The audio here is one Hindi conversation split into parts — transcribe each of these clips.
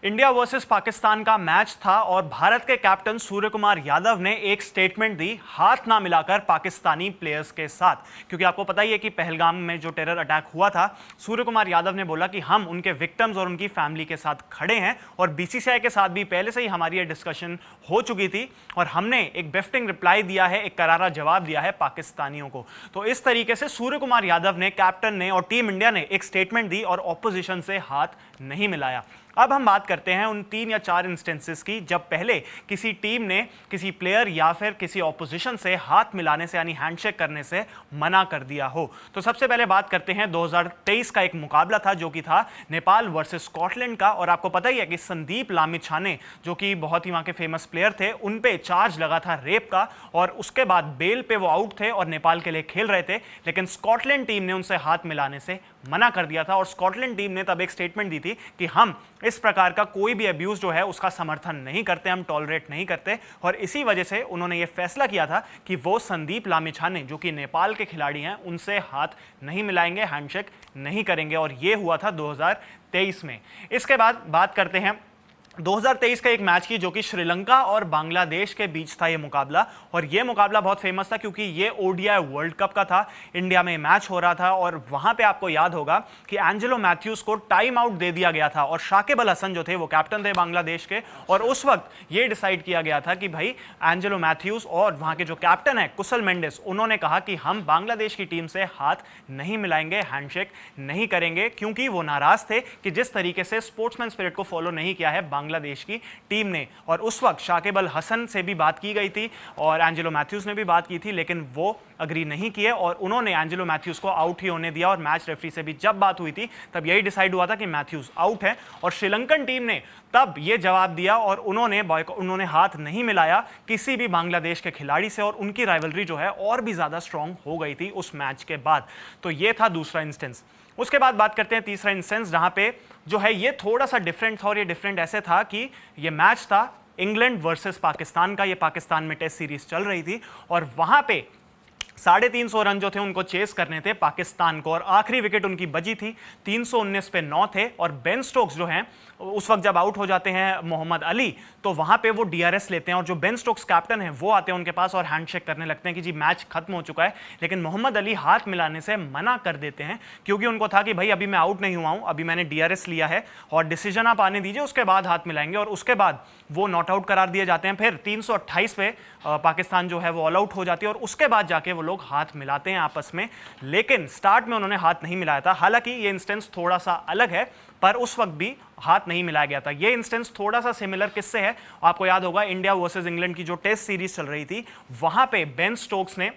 इंडिया वर्सेस पाकिस्तान का मैच था और भारत के कैप्टन सूर्य कुमार यादव ने एक स्टेटमेंट दी हाथ ना मिलाकर पाकिस्तानी प्लेयर्स के साथ। क्योंकि आपको पता ही है कि पहलगाम में जो टेरर अटैक हुआ था, सूर्य कुमार यादव ने बोला कि हम उनके विक्टिम्स और उनकी फैमिली के साथ खड़े हैं और बीसीसीआई के साथ भी पहले से ही हमारी ये डिस्कशन हो चुकी थी और हमने एक बेफ्टिंग रिप्लाई दिया है, एक करारा जवाब दिया है पाकिस्तानियों को। तो इस तरीके से सूर्य कुमार यादव ने, कैप्टन ने और टीम इंडिया ने एक स्टेटमेंट दी और ऑपोजिशन से हाथ नहीं मिलाया। अब हम बात करते हैं उन 3 या 4 इंस्टेंसेस की जब पहले किसी टीम ने किसी प्लेयर या फिर किसी ऑपोजिशन से हाथ मिलाने से यानी हैंडशेक करने से मना कर दिया हो। तो सबसे पहले बात करते हैं 2023 का एक मुकाबला था जो कि था नेपाल वर्सेस स्कॉटलैंड का। और आपको पता ही है कि संदीप लामिछाने जो कि बहुत ही वहां के फेमस प्लेयर थे, उन पे चार्ज लगा था रेप का और उसके बाद बेल पे वो आउट थे और नेपाल के लिए खेल रहे थे, लेकिन स्कॉटलैंड टीम ने उनसे हाथ मिलाने से मना कर दिया था। और स्कॉटलैंड टीम ने तब एक स्टेटमेंट दी थी कि हम इस प्रकार का कोई भी अब्यूज जो है उसका समर्थन नहीं करते, हम टॉलरेट नहीं करते। और इसी वजह से उन्होंने ये फैसला किया था कि वो संदीप लामिछाने जो कि नेपाल के खिलाड़ी हैं उनसे हाथ नहीं मिलाएंगे, हैंडशेक नहीं करेंगे। और ये हुआ था 2023 में। इसके बाद बात करते हैं 2023 का एक मैच की जो कि श्रीलंका और बांग्लादेश के बीच था ये मुकाबला। और ये मुकाबला बहुत फेमस था क्योंकि ये ओडीआई वर्ल्ड कप का था, इंडिया में मैच हो रहा था और वहां पे आपको याद होगा कि एंजेलो मैथ्यूज को टाइम आउट दे दिया गया था और शाकिब अल हसन जो थे वो कैप्टन थे बांग्लादेश के। और उस वक्त ये डिसाइड किया गया था कि भाई एंजेलो मैथ्यूज और वहां के जो कैप्टन है कुशल मेंडिस, उन्होंने कहा कि हम बांग्लादेश की टीम से हाथ नहीं मिलाएंगे, हैंडशेक नहीं करेंगे, क्योंकि वो नाराज थे कि जिस तरीके से स्पोर्ट्समैन स्पिरिट को फॉलो नहीं किया है बांग्लादेश की टीम ने। और उस वक्त शाकिब अल हसन से भी बात की गई थी और एंजेलो मैथ्यूज ने भी बात की थी, लेकिन वो अग्री नहीं किए और उन्होंने एंजेलो मैथ्यूज को आउट ही होने दिया। और मैच रेफरी से भी जब बात हुई थी तब यही डिसाइड हुआ था कि मैथ्यूज आउट है। और श्रीलंकन टीम ने तब ये जवाब दिया और उन्होंने हाथ नहीं मिलाया किसी भी बांग्लादेश के खिलाड़ी से और उनकी राइवलरी जो है और भी ज्यादा स्ट्रांग हो गई थी उस मैच के बाद। तो ये था दूसरा इंस्टेंस। उसके बाद बात करते हैं तीसरा इंस्टेंस, जहां पे जो है ये थोड़ा सा डिफरेंट था। और ये डिफरेंट ऐसे था कि ये मैच था इंग्लैंड वर्सेस पाकिस्तान का। ये पाकिस्तान में टेस्ट सीरीज चल रही थी और वहां पे 350 रन जो थे उनको चेस करने थे पाकिस्तान को और आखिरी विकेट उनकी बजी थी, 319 पे 9 थे। और बेन स्टोक्स जो हैं उस वक्त जब आउट हो जाते हैं मोहम्मद अली, तो वहां पे वो डीआरएस लेते हैं और जो बेन स्टोक्स कैप्टन है वो आते हैं उनके पास और हैंडशेक करने लगते हैं कि जी मैच खत्म हो चुका है। लेकिन मोहम्मद अली हाथ मिलाने से मना कर देते हैं क्योंकि उनको था कि भाई अभी मैं आउट नहीं हुआ हूं, अभी मैंने डीआरएस लिया है और डिसीजन आप आने दीजिए, उसके बाद हाथ मिलाएंगे। और उसके बाद वो नॉट आउट करार दिए जाते हैं। फिर 328 पे पाकिस्तान जो है वो ऑल आउट हो जाती है और उसके बाद जाके वो लोग हाथ मिलाते हैं आपस में। लेकिन स्टार्ट में उन्होंने हाथ नहीं मिलाया था। हालांकि ये इंस्टेंस थोड़ा सा अलग है, पर उस वक्त भी हाथ नहीं मिलाया गया था। ये इंस्टेंस थोड़ा सा सिमिलर किससे है, आपको याद होगा इंडिया वर्सेस इंग्लैंड की जो टेस्ट सीरीज चल रही थी, वहां पे बेन स्टोक्स ने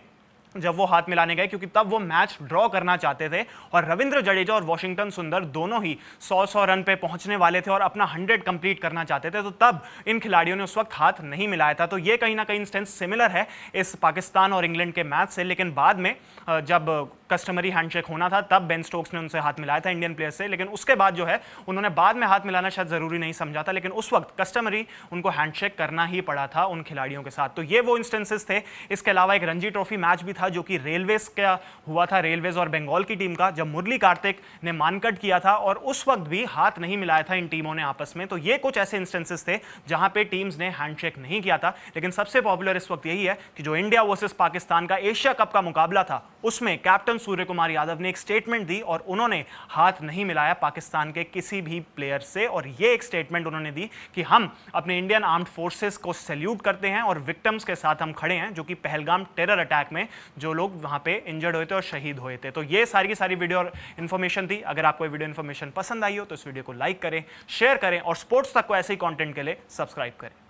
जब वो हाथ मिलाने गए क्योंकि तब वो मैच ड्रॉ करना चाहते थे और रविंद्र जडेजा और वॉशिंगटन सुंदर दोनों ही 100 रन पे पहुंचने वाले थे और अपना 100 कंप्लीट करना चाहते थे, तो तब इन खिलाड़ियों ने उस वक्त हाथ नहीं मिलाया था। तो ये कहीं ना कहीं इंस्टेंस सिमिलर है इस पाकिस्तान और इंग्लैंड के मैच से। लेकिन बाद में जब कस्टमरी हैंडशेक होना था तब बेन स्टोक्स ने उनसे हाथ मिलाया था इंडियन प्लेयर से, लेकिन उसके बाद जो है उन्होंने बाद में हाथ मिलाना शायद जरूरी नहीं समझा था, लेकिन उस वक्त कस्टमरी उनको हैंडशेक करना ही पड़ा था उन खिलाड़ियों के साथ। तो ये वो इंस्टेंसेस थे। इसके अलावा एक रणजी ट्रॉफी मैच भी था जो कि रेलवेज का हुआ था, रेलवेज और बंगाल की टीम का, जब मुरली कार्तिक ने मानकट किया था और उस वक्त भी हाथ नहीं मिलाया था इन टीमों ने आपस में। तो ये कुछ ऐसे इंस्टेंसेस थे जहां पे टीम्स ने हैंडशेक नहीं किया था। लेकिन सबसे पॉपुलर इस वक्त यही है कि जो इंडिया वर्सेस पाकिस्तान का एशिया कप का मुकाबला था उसमें कैप्टन सूर्य कुमार यादव ने एक स्टेटमेंट दी और उन्होंने हाथ नहीं मिलाया पाकिस्तान के किसी भी प्लेयर से। और ये एक स्टेटमेंट उन्होंने दी कि हम अपने इंडियन आर्म्ड फोर्सेस को सैल्यूट करते हैं और विक्टिम्स के साथ हम खड़े हैं जो कि पहलगाम टेरर अटैक में जो लोग वहां पे इंजर्ड हुए थे और शहीद हुए थे। तो ये सारी की सारी वीडियो और इन्फॉर्मेशन थी। अगर आपको वीडियो इन्फॉर्मेशन पसंद आई हो तो इस वीडियो को लाइक करें, शेयर करें और स्पोर्ट्स तक को ऐसे ही कंटेंट के लिए सब्सक्राइब करें।